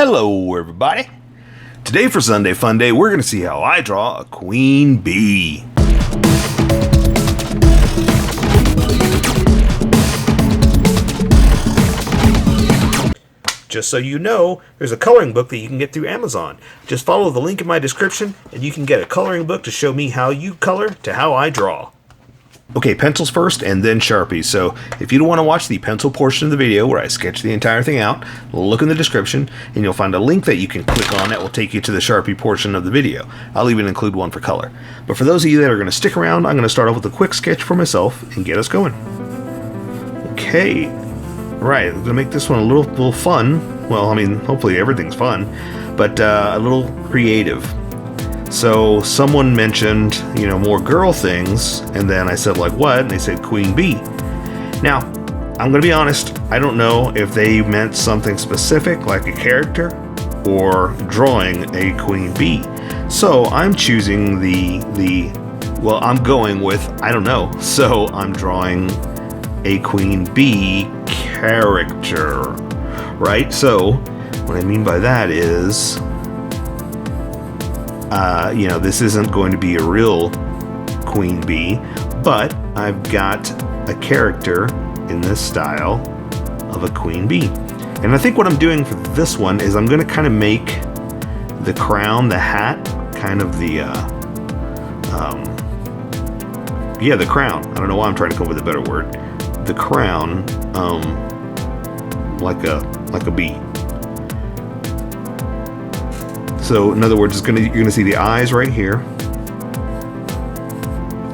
Hello everybody! Today for Sunday Fun Day, we're going to see how I draw a queen bee. Just so you know, there's a coloring book that you can get through Amazon. Just follow the link in my description and you can get a coloring book to show me how you color to how I draw. Okay, pencils first and then Sharpies. So if you don't want to watch the pencil portion of the video where I sketch the entire thing out, look in the description and you'll find a link that you can click on that will take you to the Sharpie portion of the video. I'll even include one for color. But for those of you that are going to stick around, I'm going to start off with a quick sketch for myself and get us going. Okay, right, I'm going to make this one a little fun. Well, I mean, hopefully everything's fun, but a little creative. So someone mentioned, more girl things, and then I said, like, what? And they said queen bee. Now, I'm going to be honest, I don't know if they meant something specific, like a character, or drawing a queen bee. So I'm choosing well, I'm going with, I don't know. So I'm drawing a queen bee character, right? So what I mean by that is, this isn't going to be a real queen bee, but I've got a character in this style of a queen bee. And I think what I'm doing for this one is I'm going to kind of make the crown, the hat, kind of the crown. I don't know why I'm trying to come up with a better word. The crown, like a bee. So in other words, you're gonna see the eyes right here,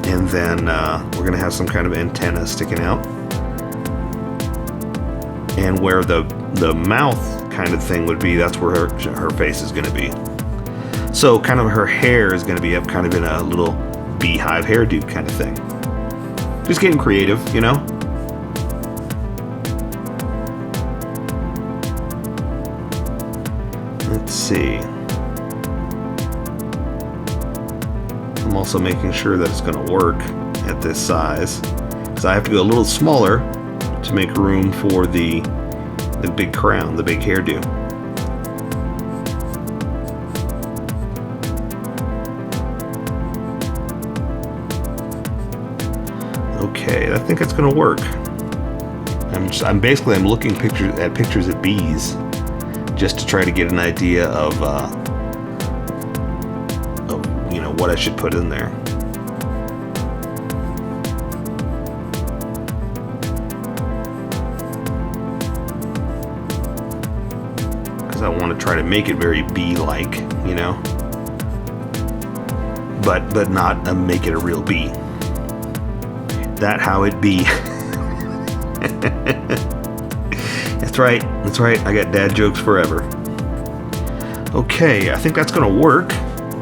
and then we're gonna have some kind of antenna sticking out, and where the mouth kind of thing would be, that's where her face is gonna be. So kind of her hair is gonna be up kind of in a little beehive hairdo kind of thing. Just getting creative, Let's see. I'm also making sure that it's going to work at this size, because I have to go a little smaller to make room for the big crown, the big hairdo. Okay, I think it's going to work. I'm looking at pictures of bees just to try to get an idea of what I should put in there. Because I want to try to make it very bee-like, but not make it a real bee. That how it be. That's right. I got dad jokes forever. Okay, I think that's gonna work.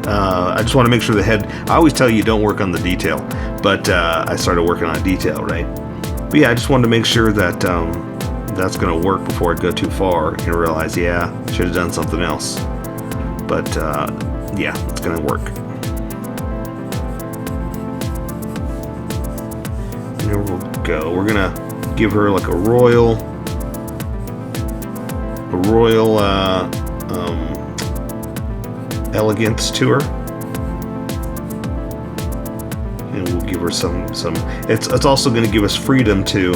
I just want to make sure the head, I always tell you don't work on the detail, but I started working on detail, right? But yeah, I just wanted to make sure that that's going to work before I go too far and realize, should have done something else. But it's going to work. And here we'll go. We're going to give her like a royal elegance to her, and we'll give her some it's also going to give us freedom to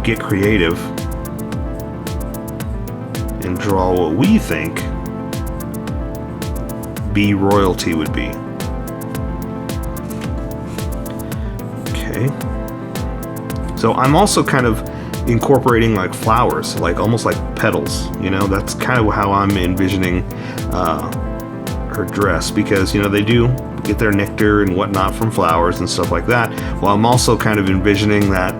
get creative and draw what we think bee royalty would be. Okay, so I'm also kind of incorporating like flowers, like almost like petals, that's kind of how I'm envisioning her dress, because they do get their nectar and whatnot from flowers and stuff like that. Well, I'm also kind of envisioning that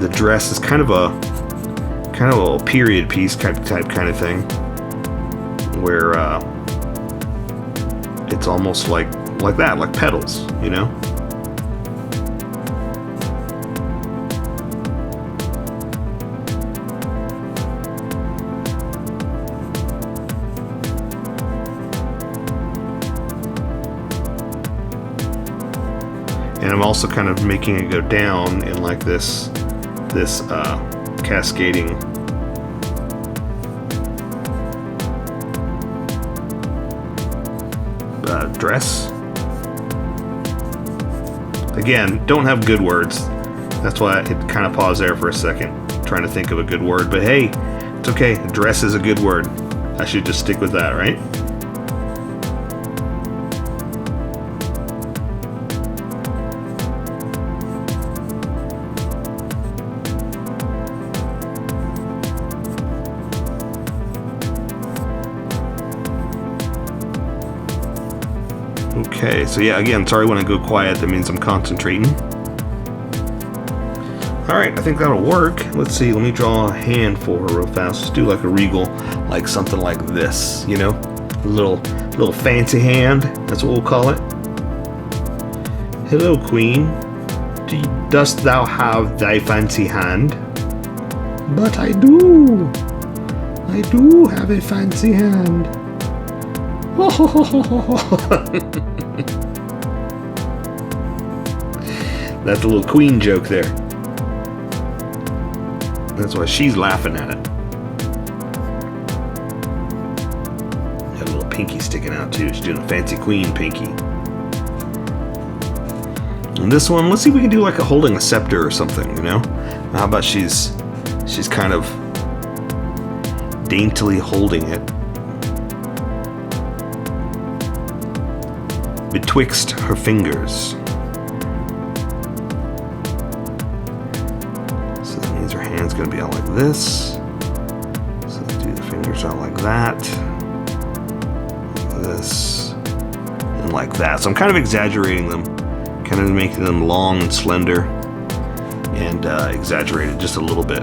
the dress is kind of a period piece type kind of thing, where it's almost like that, like petals, And I'm also kind of making it go down in like this cascading dress. Again, don't have good words. That's why it kind of paused there for a second, trying to think of a good word. But hey, it's okay. Dress is a good word. I should just stick with that, right? Okay, so yeah, again, sorry when I go quiet, that means I'm concentrating. Alright, I think that'll work. Let's see, let me draw a hand for her real fast. Let's do like a regal, like something like this, you know? A little fancy hand, that's what we'll call it. Hello, Queen. Dost thou have thy fancy hand? But I do. I do have a fancy hand. That's a little queen joke there. That's why she's laughing at it. Got a little pinky sticking out too. She's doing a fancy queen pinky. And this one, let's see if we can do like a holding a scepter or something, you know? How about she's kind of daintily holding it betwixt her fingers. So that means her hand's going to be out like this. So let's do the fingers out like that, like this, and like that. So I'm kind of exaggerating them, kind of making them long and slender, and exaggerated just a little bit.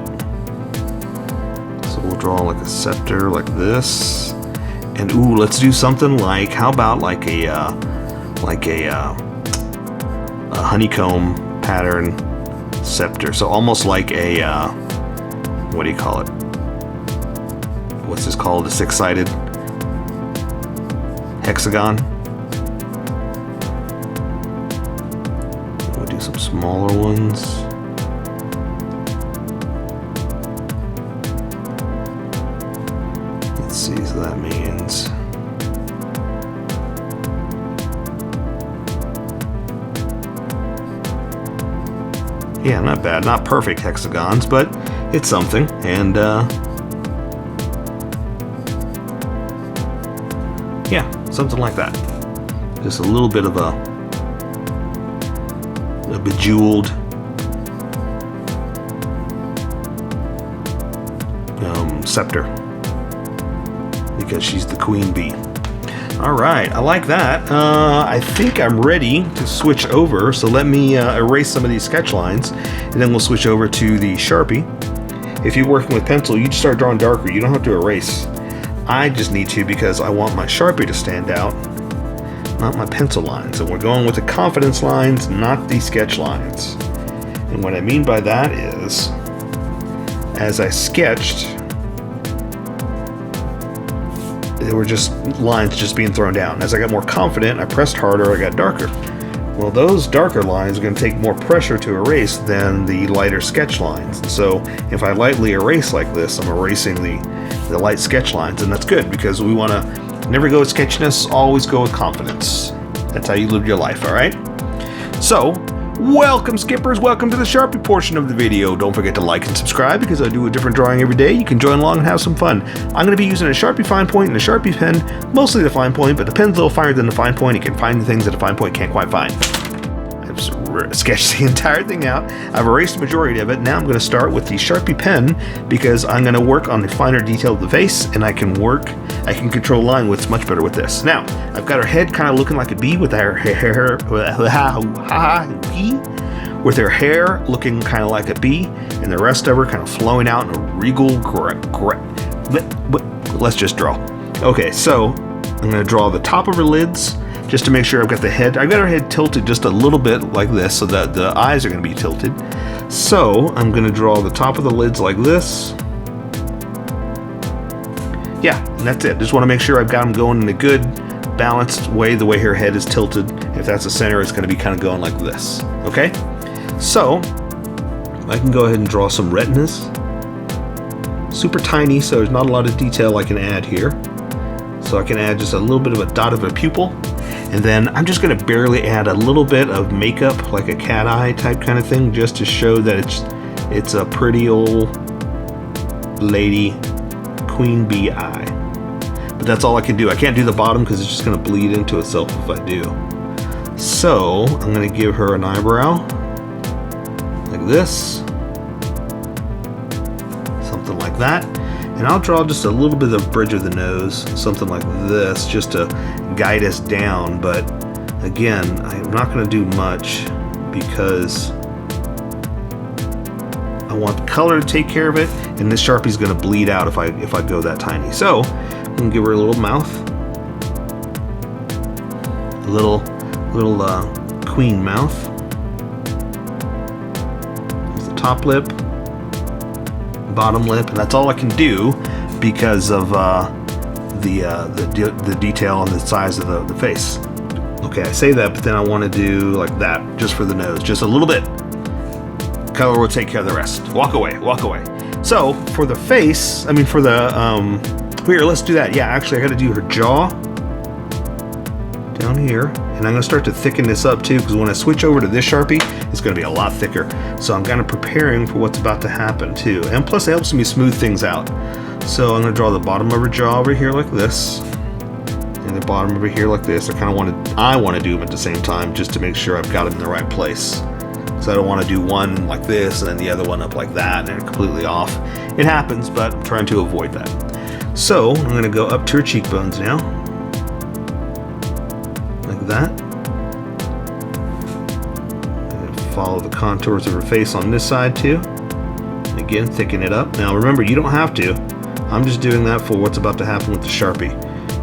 So we'll draw like a scepter like this, and ooh, let's do something like, how about like a honeycomb pattern scepter. So almost like a, what do you call it? What's this called? A six-sided hexagon. We'll do some smaller ones. Let's see, so that means yeah, not bad. Not perfect hexagons, but it's something. And yeah, something like that. Just a little bit of a bejeweled scepter, because she's the queen bee. Alright, I like that. I think I'm ready to switch over, so let me erase some of these sketch lines, and then we'll switch over to the Sharpie. If you're working with pencil, you just start drawing darker. You don't have to erase. I just need to because I want my Sharpie to stand out, not my pencil lines. And we're going with the confidence lines, not the sketch lines. And what I mean by that is, as I sketched, there were just lines just being thrown down. As I got more confident, I pressed harder, I got darker. Well, those darker lines are going to take more pressure to erase than the lighter sketch lines. And so if I lightly erase like this, I'm erasing the light sketch lines, and that's good because we want to never go with sketchiness, always go with confidence. That's how you live your life, all right? So, welcome skippers, welcome to the Sharpie portion of the video. Don't forget to like and subscribe because I do a different drawing every day. You can join along and have some fun. I'm going to be using a Sharpie fine point and a Sharpie pen, mostly the fine point, but the pen's a little finer than the fine point. You can find the things that a fine point can't quite find. I've sketched the entire thing out. I've erased the majority of it. Now I'm going to start with the Sharpie pen because I'm going to work on the finer detail of the face, and I can control line widths much better with this. Now, I've got her head kind of looking like a bee with her hair, with her hair looking kind of like a bee, and the rest of her kind of flowing out in a regal let's just draw. Okay, so I'm going to draw the top of her lids just to make sure I've got the head. I've got her head tilted just a little bit like this so that the eyes are going to be tilted. So I'm going to draw the top of the lids like this. Yeah, and that's it. Just want to make sure I've got them going in a good balanced way, the way her head is tilted. If that's the center, it's going to be kind of going like this. Okay? So I can go ahead and draw some retinas. Super tiny, so there's not a lot of detail I can add here. So I can add just a little bit of a dot of a pupil. And then I'm just going to barely add a little bit of makeup, like a cat eye type kind of thing, just to show that it's a pretty old lady queen bee eye. But that's all I can do. I can't do the bottom because it's just going to bleed into itself if I do. So I'm going to give her an eyebrow like this, something like that. And I'll draw just a little bit of the bridge of the nose, something like this, just to guide us down. But again, I'm not going to do much because I want the color to take care of it, and this Sharpie is going to bleed out if I go that tiny. So I'm going to give her a little mouth, a little queen mouth. There's the top lip, bottom lip, and that's all I can do because of the detail and the size of the face. Okay, I say that, but then I want to do like that just for the nose, just a little bit. Color will take care of the rest. Walk away, walk away. So for the face, for the here, let's do that. Yeah, actually, I got to do her jaw down here, and I'm going to start to thicken this up too, because when I switch over to this Sharpie, it's going to be a lot thicker. So I'm kind of preparing for what's about to happen too, and plus it helps me smooth things out. So I'm going to draw the bottom of her jaw over here like this, and the bottom over here like this. I want to do them at the same time just to make sure I've got them in the right place. So I don't want to do one like this and then the other one up like that and they're completely off. It happens, but I'm trying to avoid that. So I'm going to go up to her cheekbones now, like that. And follow the contours of her face on this side too. And again, thicken it up. Now remember, you don't have to. I'm just doing that for what's about to happen with the Sharpie.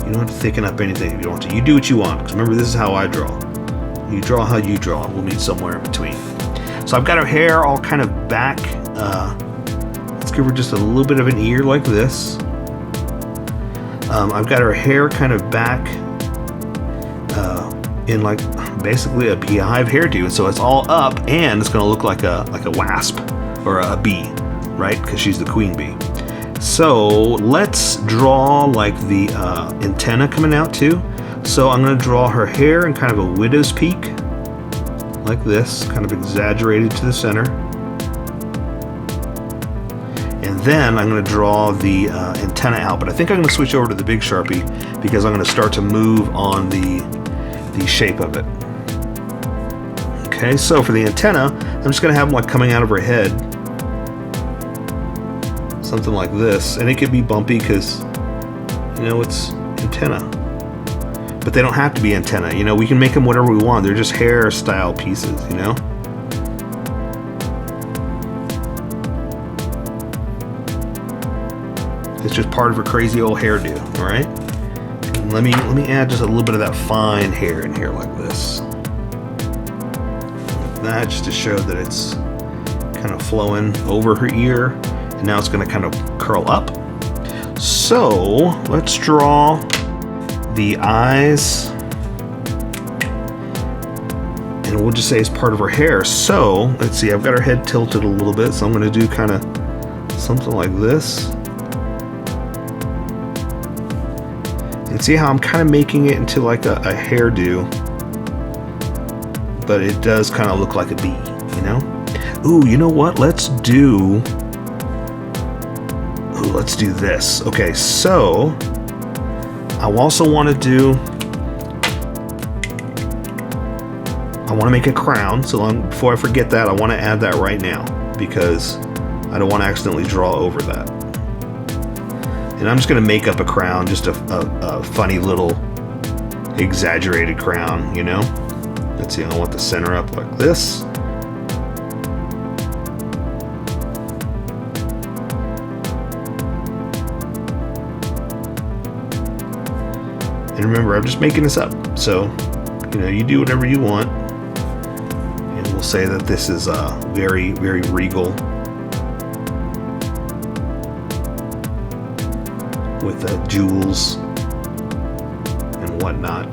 You don't have to thicken up anything if you want to. You do what you want, because remember, this is how I draw. You draw how you draw. We'll meet somewhere in between. So I've got her hair all kind of back. Let's give her just a little bit of an ear like this. I've got her hair kind of back in like basically a beehive hairdo. So it's all up, and it's going to look like a wasp or a bee, right? Because she's the queen bee. So let's draw like the antenna coming out too. So I'm going to draw her hair in kind of a widow's peak, like this, kind of exaggerated to the center. And then I'm going to draw the antenna out, but I think I'm going to switch over to the big Sharpie because I'm going to start to move on the shape of it. Okay, so for the antenna, I'm just going to have them like coming out of her head, something like this, and it could be bumpy because it's antenna. But they don't have to be antenna, we can make them whatever we want. They're just hairstyle pieces, It's just part of a crazy old hairdo, all right? And let me add just a little bit of that fine hair in here like this. Like that, just to show that it's kind of flowing over her ear, and now it's going to kind of curl up. So let's draw the eyes, and we'll just say it's part of her hair. So let's see, I've got her head tilted a little bit, so I'm going to do kind of something like this. And see how I'm kind of making it into like a hairdo, but it does kind of look like a bee, Ooh, you know what? Let's do this. Okay, so I also want to make a crown. So before I forget that, I want to add that right now because I don't want to accidentally draw over that. And I'm just going to make up a crown, just a funny little exaggerated crown, Let's see, I want the center up like this. And remember, I'm just making this up. So, you do whatever you want. And we'll say that this is very, very regal. With jewels and whatnot.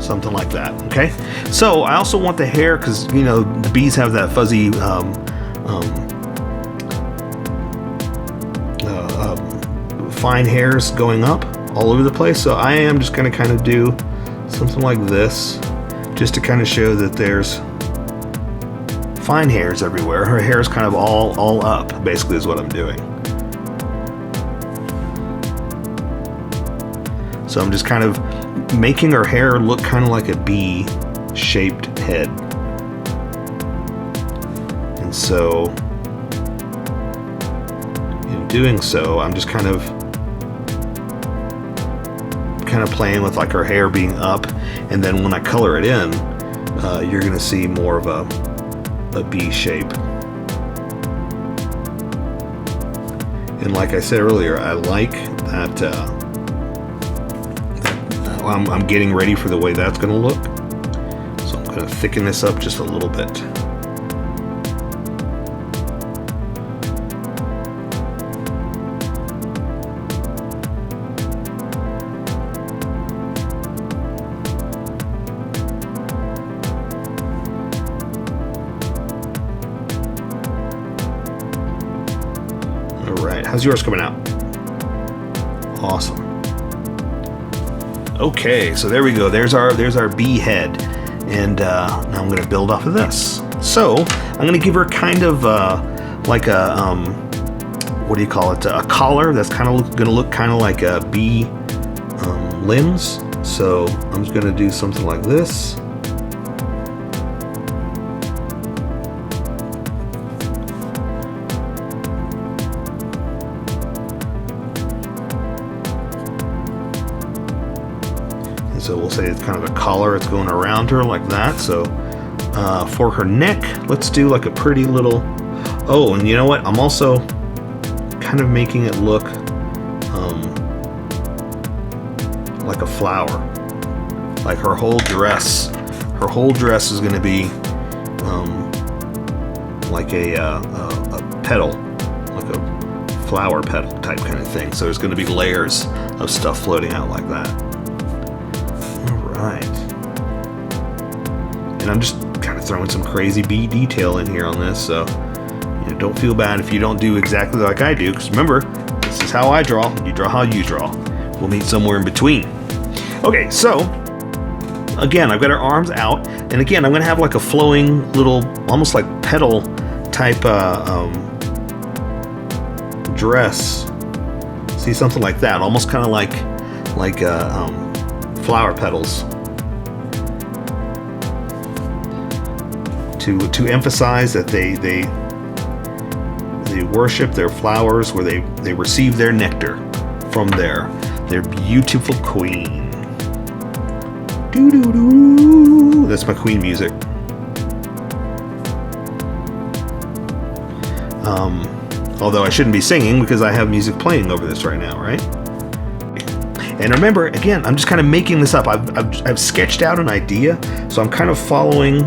something like that. Okay, so I also want the hair, because you know the bees have that fuzzy fine hairs going up all over the place. So I am just going to kind of do something like this, just to kind of show that there's fine hairs everywhere. Her hair is kind of all up, basically, is what I'm doing. So I'm just kind of making her hair look kind of like a bee-shaped head. And so in doing so, I'm just kind of playing with like her hair being up, and then when I color it in, you're gonna see more of a bee shape. And like I said earlier, I like that I'm getting ready for the way that's gonna look. So I'm gonna thicken this up just a little bit. Alright, how's yours coming out? Awesome. Okay, so there we go. There's our bee head, and now I'm going to build off of this. So I'm going to give her kind of like a what do you call it? A collar that's kind of going to look kind of like a bee limbs. So I'm just going to do something like this. So we'll say it's kind of a collar, it's going around her like that. So for her neck, let's do like a pretty little, oh, and you know what? I'm also kind of making it look like a flower. Like her whole dress is going to be like a petal, like a flower petal type kind of thing. So there's going to be layers of stuff floating out like that. Right. And I'm just kind of throwing some crazy bee detail in here on this, so you know, don't feel bad if you don't do exactly like I do, because remember, this is how I draw, you draw how you draw. We'll meet somewhere in between. Okay, so again, I've got her arms out, and again, I'm going to have like a flowing little, almost like petal type dress. See, something like that, almost kind of like flower petals, to emphasize that they worship their flowers, where they receive their nectar from their beautiful queen. Doo doo doo. That's my queen music. Although I shouldn't be singing because I have music playing over this right now, right? And remember, again, I'm just kind of making this up. I've sketched out an idea, so I'm kind of following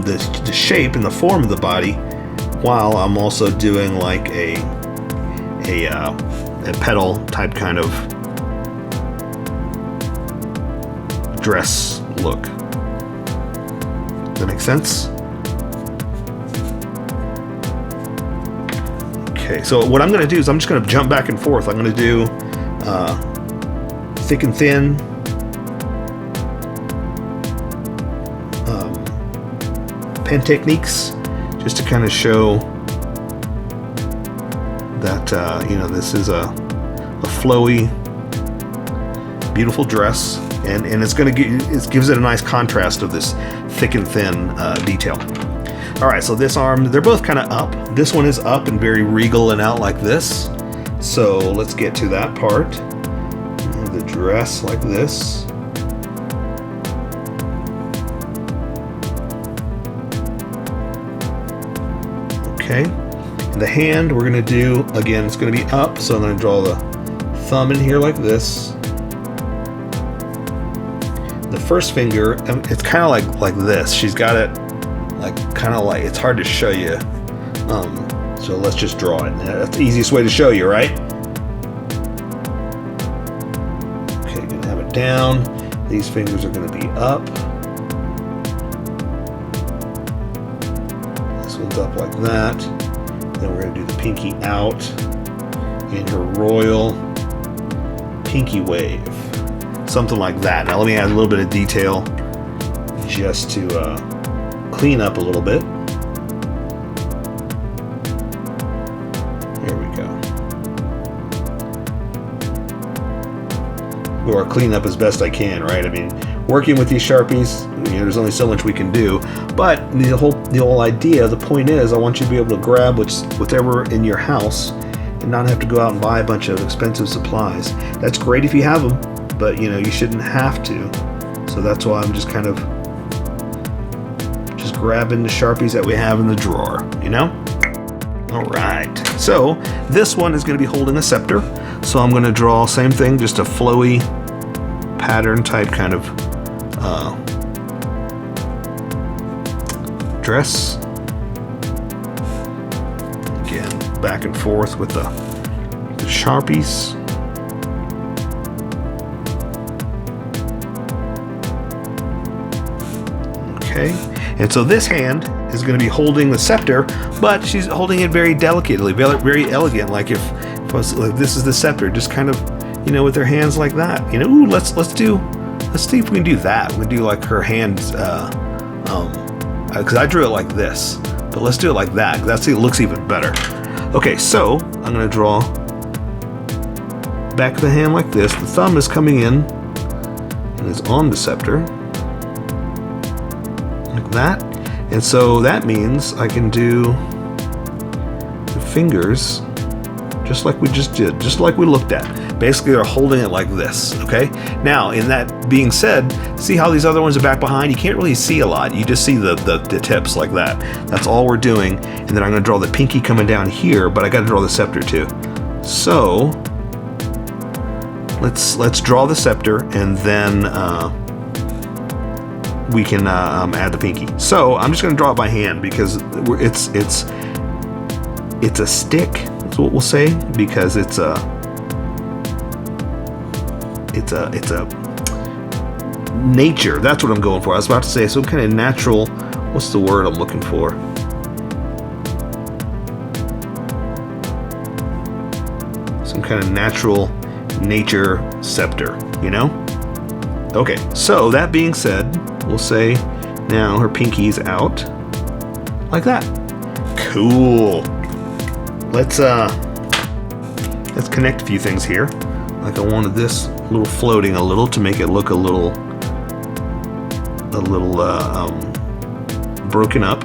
the shape and the form of the body, while I'm also doing like a petal type kind of dress look. Does that make sense? Okay, so what I'm going to do is I'm just going to jump back and forth. I'm going to do thick and thin, pen techniques, just to kind of show that you know, this is a flowy, beautiful dress, and it's going to it gives it a nice contrast of this thick and thin detail. All right, so this arm, they're both kind of up. This one is up and very regal and out like this. So let's get to that part. The dress like this. Okay, and the hand we're gonna do, again, it's gonna be up, so I'm gonna draw the thumb in here like this. The first finger, it's kind of like this. She's got it like kind of like, it's hard to show you. So let's just draw it. That's the easiest way to show you, right? down. These fingers are going to be up. This one's up like that. Then we're going to do the pinky out in her royal pinky wave. Something like that. Now let me add a little bit of detail just to clean up a little bit. Here we go. Or clean up as best I can, right? I mean, working with these Sharpies, you know, there's only so much we can do. But the whole idea, the point is, I want you to be able to grab whatever in your house and not have to go out and buy a bunch of expensive supplies. That's great if you have them, but you know, you shouldn't have to. So that's why I'm just kind of grabbing the Sharpies that we have in the drawer, you know? All right. So this one is going to be holding a scepter. So I'm going to draw same thing, just a flowy pattern type kind of dress. Again, back and forth with the Sharpies. Okay, and so this hand is going to be holding the scepter, but she's holding it very delicately, very elegant. Like if this is the scepter, just kind of, you know, with her hands like that. You know, ooh, let's see if we can do that. We can do like her hands, because I drew it like this, but let's do it like that. It looks even better. Okay, so I'm going to draw back of the hand like this. The thumb is coming in and is on the scepter. Like that. And so that means I can do the fingers just like we just did, just like we looked at. Basically, they're holding it like this, okay? Now, in that being said, see how these other ones are back behind? You can't really see a lot. You just see the tips like that. That's all we're doing. And then I'm going to draw the pinky coming down here, but I got to draw the scepter too. So let's draw the scepter, and then we can add the pinky. So I'm just going to draw it by hand because it's a stick. That's what we'll say, because it's a nature. That's what I'm going for. I was about to say some kind of natural. What's the word I'm looking for? Some kind of natural nature scepter, you know? Okay, so that being said, we'll say now her pinky's out like that. Cool. Let's connect a few things here. Like I wanted this little floating a little to make it look a little broken up.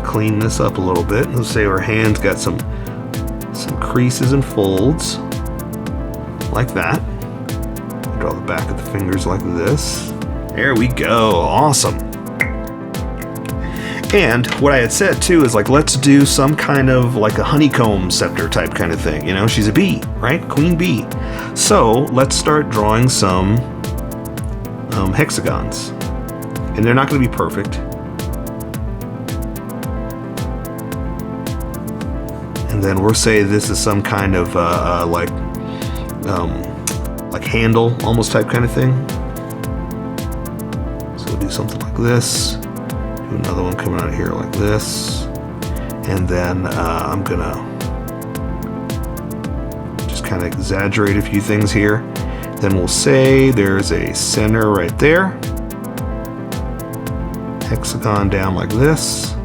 Clean this up a little bit. Let's say her hand's got some creases and folds like that. Draw the back of the fingers like this. There we go. Awesome. And what I had said too is like, let's do some kind of like a honeycomb scepter type kind of thing. You know, she's a bee, right? Queen bee. So let's start drawing some hexagons. And they're not going to be perfect. And then we'll say this is some kind of like handle almost type kind of thing. So we'll do something like this. Do another one coming out of here like this. And then I'm gonna just kind of exaggerate a few things here. Then we'll say there's a center right there. Hexagon down like this.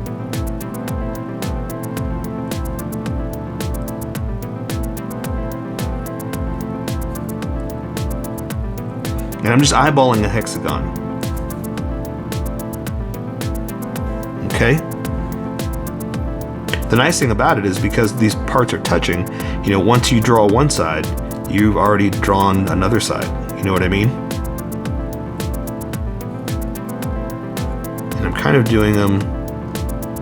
And I'm just eyeballing a hexagon. Okay? The nice thing about it is because these parts are touching, you know, once you draw one side, you've already drawn another side. You know what I mean? And I'm kind of doing them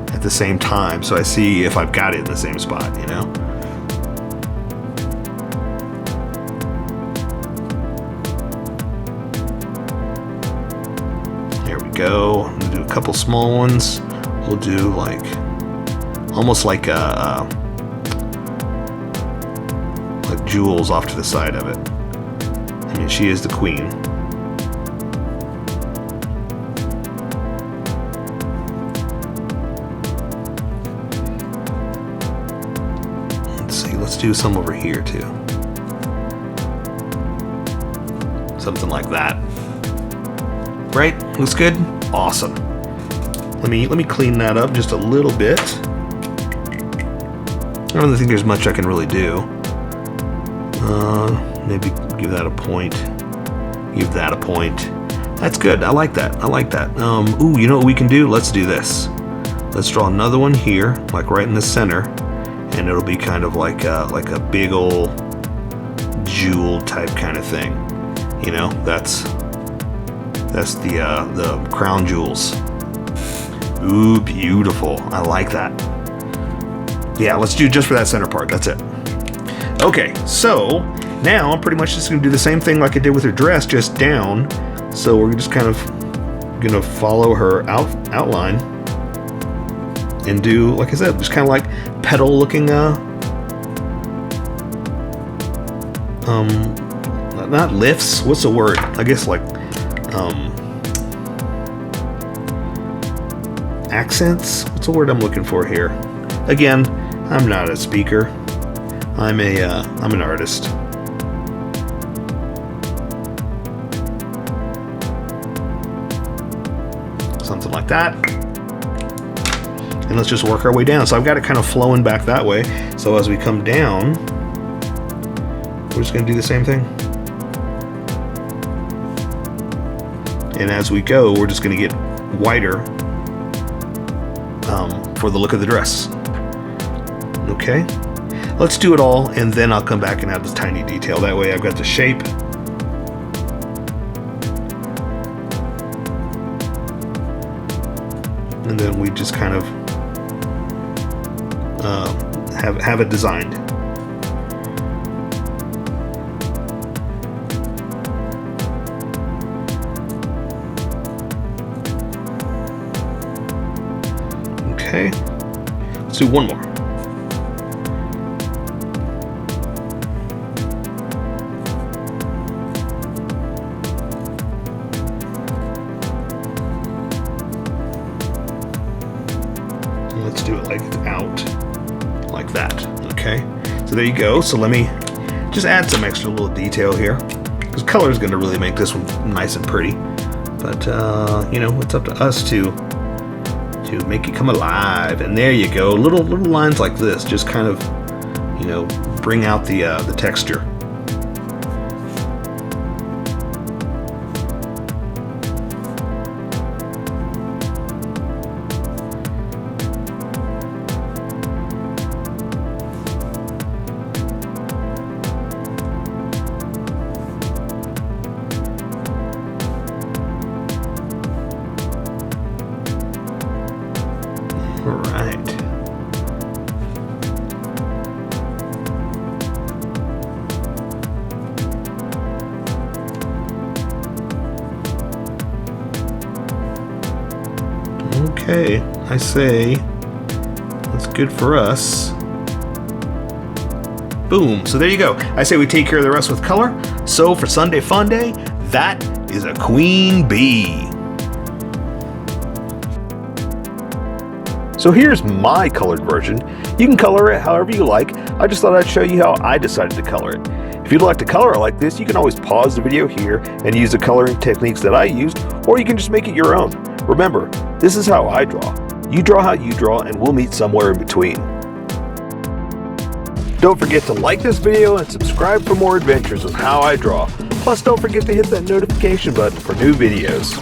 at the same time, so I see if I've got it in the same spot, you know? Go. I'm gonna do a couple small ones. We'll do like almost like jewels off to the side of it. I mean, she is the queen. Let's see, let's do some over here too. Something like that. Right? Looks good? Awesome. Let me clean that up just a little bit. I don't think there's much I can really do. Maybe give that a point. Give that a point. That's good. I like that. I like that. Ooh, you know what we can do? Let's do this. Let's draw another one here, like right in the center, and it'll be kind of like a big old jewel type kind of thing. You know, that's the crown jewels. Ooh, beautiful. I like that. Yeah, let's do just for that center part. That's it. Okay, so now I'm pretty much just going to do the same thing like I did with her dress, just down. So we're just kind of going to follow her outline and do, like I said, just kind of like petal looking, not lifts. What's the word? I guess like, accents. What's the word I'm looking for here? Again, I'm not a speaker. I'm an artist. Something like that. And let's just work our way down. So I've got it kind of flowing back that way. So as we come down, we're just going to do the same thing. And as we go, we're just going to get wider for the look of the dress. Okay, let's do it all, and then I'll come back and add this tiny detail. That way I've got the shape. And then we just kind of have it designed. Okay, let's do one more. Let's do it like like that. Okay, so there you go. So let me just add some extra little detail here, because color is going to really make this one nice and pretty. But you know, it's up to us to make it come alive. And there you go. Little lines like this just kind of, you know, bring out the texture. All right. Okay, I say that's good for us. Boom. So there you go. I say we take care of the rest with color. So for Sunday Fun Day, that is a queen bee. So here's my colored version. You can color it however you like. I just thought I'd show you how I decided to color it. If you'd like to color it like this, you can always pause the video here and use the coloring techniques that I used, or you can just make it your own. Remember, this is how I draw. You draw how you draw, and we'll meet somewhere in between. Don't forget to like this video and subscribe for more adventures with how I draw. Plus, don't forget to hit that notification button for new videos.